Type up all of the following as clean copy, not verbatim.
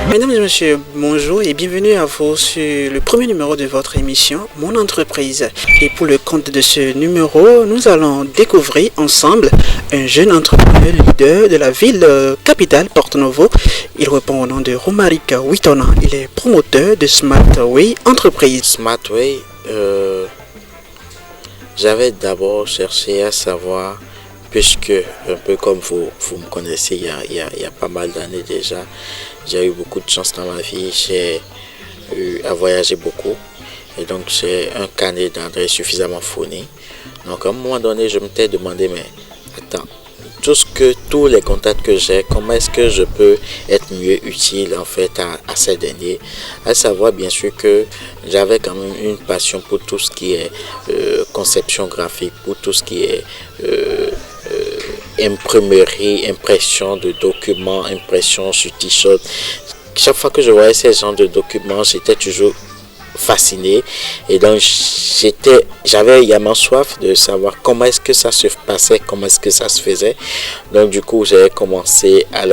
Mesdames et messieurs, bonjour et bienvenue à vous sur le premier numéro de votre émission Mon entreprise. Et pour le compte de ce numéro, nous allons découvrir ensemble un jeune entrepreneur leader de la ville capitale Porto Novo. Il répond au nom de Romaric Witona. Il est promoteur de Smartway Entreprise. Smartway, j'avais d'abord cherché à savoir, puisque un peu comme vous me connaissez il y a pas mal d'années déjà, j'ai eu beaucoup de chance dans ma vie, j'ai eu à voyager beaucoup et donc j'ai un carnet d'adresses suffisamment fourni. Donc à un moment donné, je m'étais demandé, mais attends, tous les contacts que j'ai, comment est-ce que je peux être mieux utile en fait à ces derniers, à savoir bien sûr que j'avais quand même une passion pour tout ce qui est conception graphique, pour tout ce qui est imprimerie, impression de documents, impression sur t-shirt. Chaque fois que je voyais ces genres de documents, j'étais toujours fasciné et donc j'avais également soif de savoir comment est-ce que ça se passait, comment est-ce que ça se faisait. Donc du coup j'ai commencé à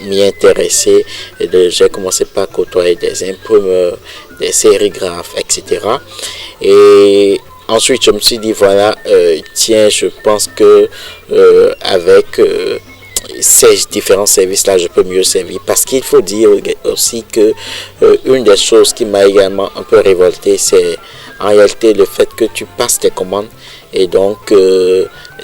m'y intéresser et j'ai commencé par côtoyer des imprimeurs, des sérigraphes, etc. Et ensuite, je me suis dit, voilà, tiens, je pense que avec ces différents services-là, je peux mieux servir. Parce qu'il faut dire aussi que une des choses qui m'a également un peu révolté, c'est en réalité le fait que tu passes tes commandes et donc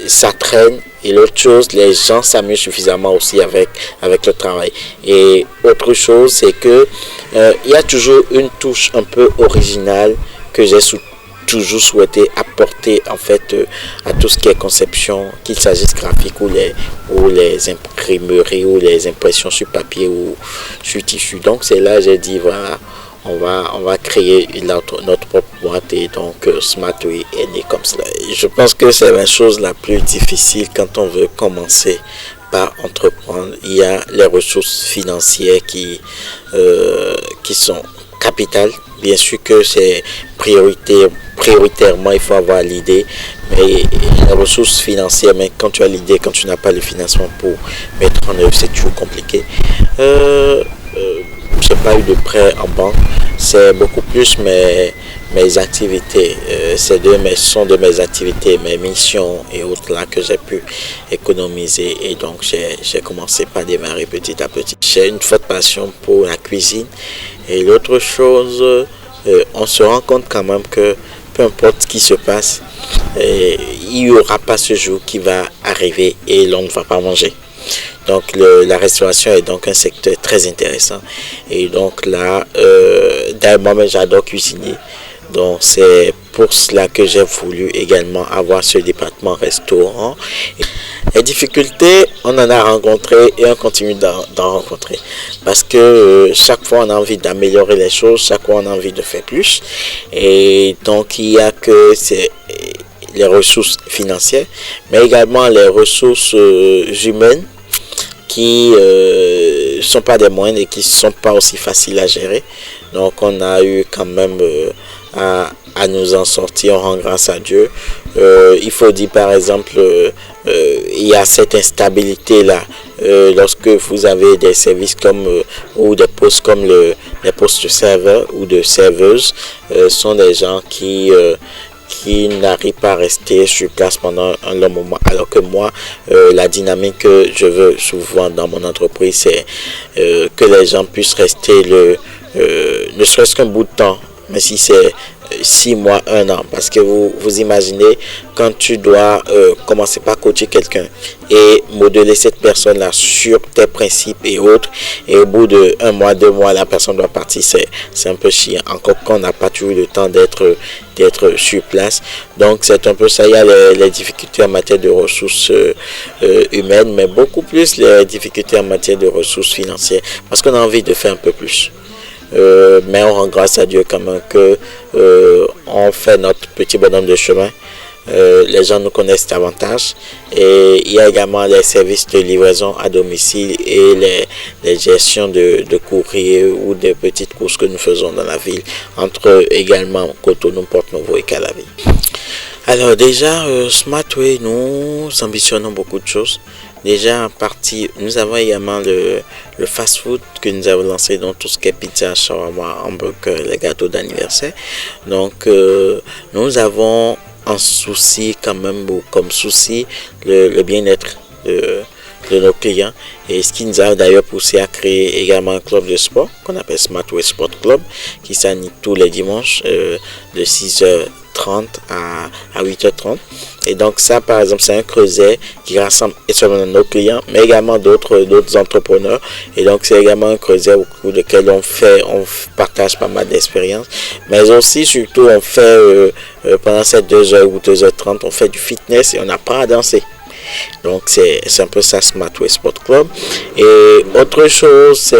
ça traîne. Et l'autre chose, les gens s'amusent suffisamment aussi avec le travail. Et autre chose, c'est que il y a toujours une touche un peu originale que j'ai toujours souhaité apporter en fait à tout ce qui est conception, qu'il s'agisse graphique ou les imprimeries ou les impressions sur papier ou sur tissu. Donc c'est là j'ai dit voilà, on va créer notre propre boîte et donc Smartway est né comme cela. Et je pense que c'est la chose la plus difficile quand on veut commencer par entreprendre. Il y a les ressources financières qui sont capitales. Bien sûr que c'est prioritairement, il faut avoir l'idée, mais les ressources financières, mais quand tu as l'idée, quand tu n'as pas le financement pour mettre en œuvre, c'est toujours compliqué. Je n'ai pas eu de prêt en banque, c'est beaucoup plus mes activités, sont de mes activités, mes missions et autres là que j'ai pu économiser et donc j'ai commencé par démarrer petit à petit. J'ai une forte passion pour la cuisine et l'autre chose, on se rend compte quand même que peu importe ce qui se passe, il n'y aura pas ce jour qui va arriver et l'on ne va pas manger. Donc la restauration est donc un secteur très intéressant et donc là, d'ailleurs moi-même j'adore cuisiner. Donc c'est pour cela que j'ai voulu également avoir ce département restaurant. Les difficultés, on en a rencontré et on continue d'en rencontrer. Parce que chaque fois on a envie d'améliorer les choses, chaque fois on a envie de faire plus. Et donc il y a que les ressources financières, mais également les ressources humaines qui ne sont pas des moindres et qui ne sont pas aussi faciles à gérer. Donc on a eu quand même à nous en sortir, on rend grâce à Dieu. Il faut dire par exemple, il y a cette instabilité là lorsque vous avez des services comme ou des postes comme les postes de serveur ou de serveuse, sont des gens qui n'arrivent pas à rester sur place pendant un long moment, alors que moi la dynamique que je veux souvent dans mon entreprise, c'est que les gens puissent rester ne serait-ce qu'un bout de temps, mais si c'est 6 mois, 1 an, parce que vous imaginez quand tu dois commencer par coacher quelqu'un et modeler cette personne là sur tes principes et autres, et au bout de 1 mois, 2 mois la personne doit partir, c'est un peu chiant, encore qu'on n'a pas toujours le temps d'être sur place. Donc c'est un peu ça. Il y a les difficultés en matière de ressources humaines, mais beaucoup plus les difficultés en matière de ressources financières, parce qu'on a envie de faire un peu plus. Mais on rend grâce à Dieu quand même que on fait notre petit bonhomme de chemin. Les gens nous connaissent davantage, et il y a également les services de livraison à domicile et les gestions de courrier ou des petites courses que nous faisons dans la ville, entre également Cotonou, Porto Novo et Calavi. Alors déjà, Smartway, nous ambitionnons beaucoup de choses. Déjà, en partie, nous avons également le fast-food que nous avons lancé dans tout ce qui est pizza, shawarma, hamburger, les gâteaux d'anniversaire. Donc, nous avons un souci quand même, comme souci, le bien-être de nos clients, et ce qui nous a d'ailleurs poussé à créer également un club de sport qu'on appelle Smartway Sport Club, qui s'anime tous les dimanches de 6h30 à 8h30. Et donc ça, par exemple, c'est un creuset qui rassemble et seulement nos clients, mais également d'autres entrepreneurs. Et donc c'est également un creuset au cours duquel on partage pas mal d'expériences, mais aussi surtout on fait pendant ces 2h ou 2h30, on fait du fitness et on apprend à danser. Donc c'est un peu ça, Smartway Sport Club. Et autre chose,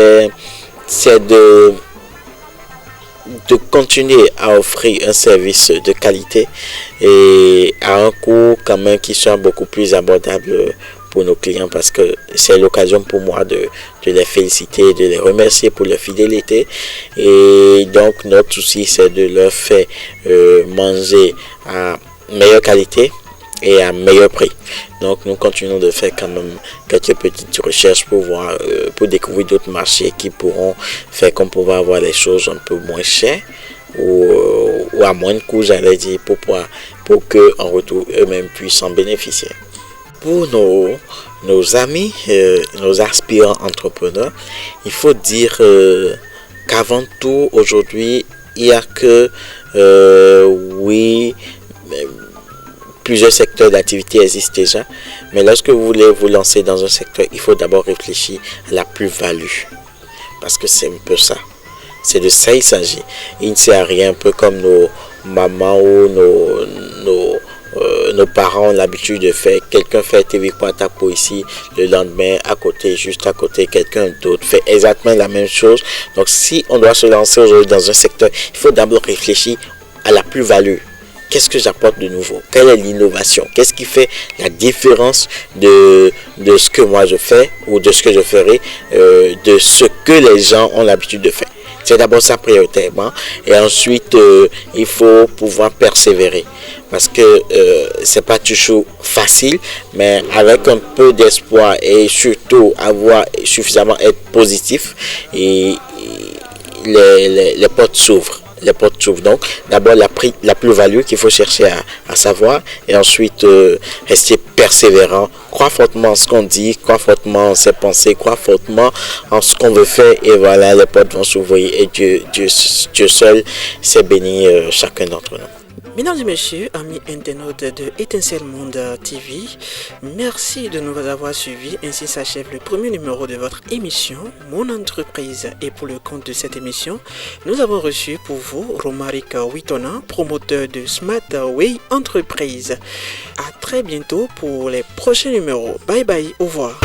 c'est de continuer à offrir un service de qualité et à un coût quand même qui soit beaucoup plus abordable pour nos clients, parce que c'est l'occasion pour moi de les féliciter, de les remercier pour leur fidélité. Et donc notre souci, c'est de leur faire manger à meilleure qualité et à meilleur prix. Donc nous continuons de faire quand même quelques petites recherches pour voir, pour découvrir d'autres marchés qui pourront faire qu'on pourra avoir les choses un peu moins chères ou à moins de coût, j'allais dire, pour que en retour eux-mêmes puissent en bénéficier. Pour nos amis, nos aspirants entrepreneurs, il faut dire qu'avant tout aujourd'hui, il n'y a que plusieurs secteurs d'activité existent déjà, mais lorsque vous voulez vous lancer dans un secteur, il faut d'abord réfléchir à la plus-value, parce que c'est un peu ça, c'est de ça il s'agit. Il ne sert à rien, un peu comme nos mamans ou nos parents ont l'habitude de faire. Quelqu'un fait TV Poitapo ici, le lendemain à côté, juste à côté, quelqu'un d'autre fait exactement la même chose. Donc si on doit se lancer aujourd'hui dans un secteur, il faut d'abord réfléchir à la plus-value. Qu'est-ce que j'apporte de nouveau? Quelle est l'innovation? Qu'est-ce qui fait la différence de ce que moi je fais ou de ce que je ferai, de ce que les gens ont l'habitude de faire? C'est d'abord ça prioritairement. Et ensuite, il faut pouvoir persévérer. Parce que c'est pas toujours facile, mais avec un peu d'espoir et surtout avoir suffisamment être positif, et les portes s'ouvrent. Les portes s'ouvrent. Donc d'abord la plus-value qu'il faut chercher à savoir, et ensuite rester persévérant, croire fortement en ce qu'on dit, croire fortement en ses pensées, croire fortement en ce qu'on veut faire, et voilà, les portes vont s'ouvrir et Dieu seul sait bénir chacun d'entre nous. Mesdames et messieurs, amis internautes de Étincelle Monde TV, merci de nous avoir suivis. Ainsi s'achève le premier numéro de votre émission Mon entreprise. Et pour le compte de cette émission, nous avons reçu pour vous Romaric Witona, promoteur de Smartway Entreprise. À très bientôt pour les prochains numéros. Bye bye, au revoir.